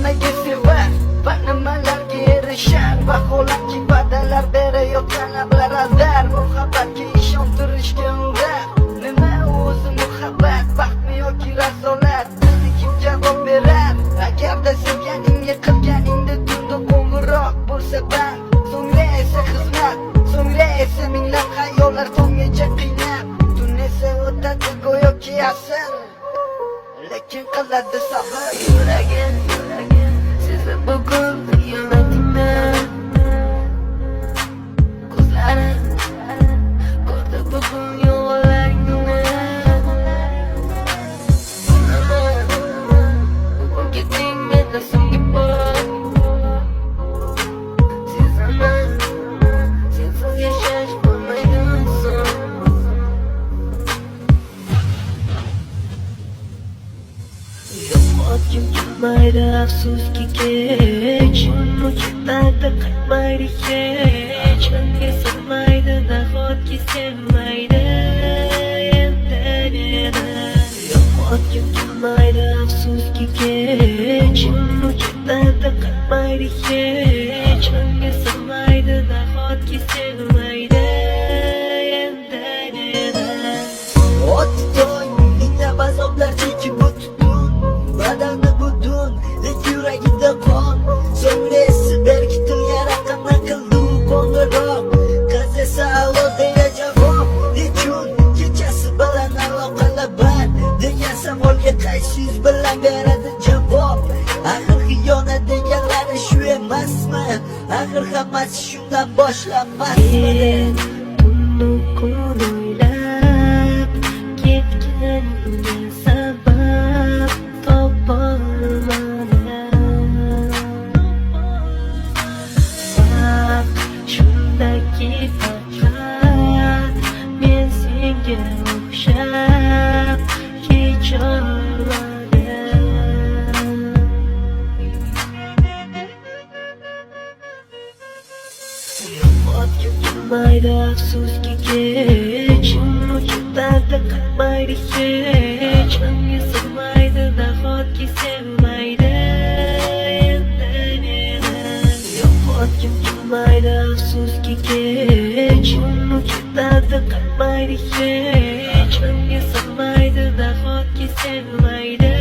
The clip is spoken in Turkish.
nimaga sevar va nimalarga erishar. Vaholanki va'dalar berayotgan lablar azar. Muhabbatga ishontirishga undar. Nima o'zi muhabbat, baxtmi yoki rasolat? Bizni kim javob berar? Agarda sevganingga qilganingda tunda qo'ng'iroq bo'lsa band, so'ngra esa xizmat, so'ngra esa minglab xayollar so'ngacha qiynab. Tun esa o'tadi go'yoki asr, lekin qiladi sabr. Yuragim sezib bugun yuratingni, ko'zlarim ko'rdi bugun yolg'onlaringni. Bugun ketding mendan so'nggi bor. Sezaman sensiz yashash bo'lmaydi inson. Yo'qotgim kelmaydi afsuski kech, unutardi qaytmaydi hech. Menga sig'maydi nahotki sevmaydi endi meni. Yo'qotgim kelmaydi afsuski kech, unutardi qaytmaydi hech. Menga sig'maydi nahotki sevmaydi endi meni. O'tding minglab azoblar chekib o'tding, badani butun, lek yuragida qon. So'ngra esi berkitilgan raqamdan qildi u qo'ng'iroq. Qiz esa allo deya javob. Nechun kechasi bilan aloqalar band degan savolga qaysi yuz bilan beradi javob? Axir xiyonat deganlari shu emasmi? Axir hammasi shundan boshlanmasmi? Tunni kun o'ylab ketganga sabab topolmadim. Vaqt shundaki faqat men senga o'xshab kecholmadim. Yo'qotgim kelmaydi afsuski kech, unutardi qaytmaydi hech. Menga sig'maydi nahotki sevmaydi endi meni. Yo'qotgim kelmaydi afsuski kech, unutardi qaytmaydi hech. Menga sig'maydi nahotki sevmaydi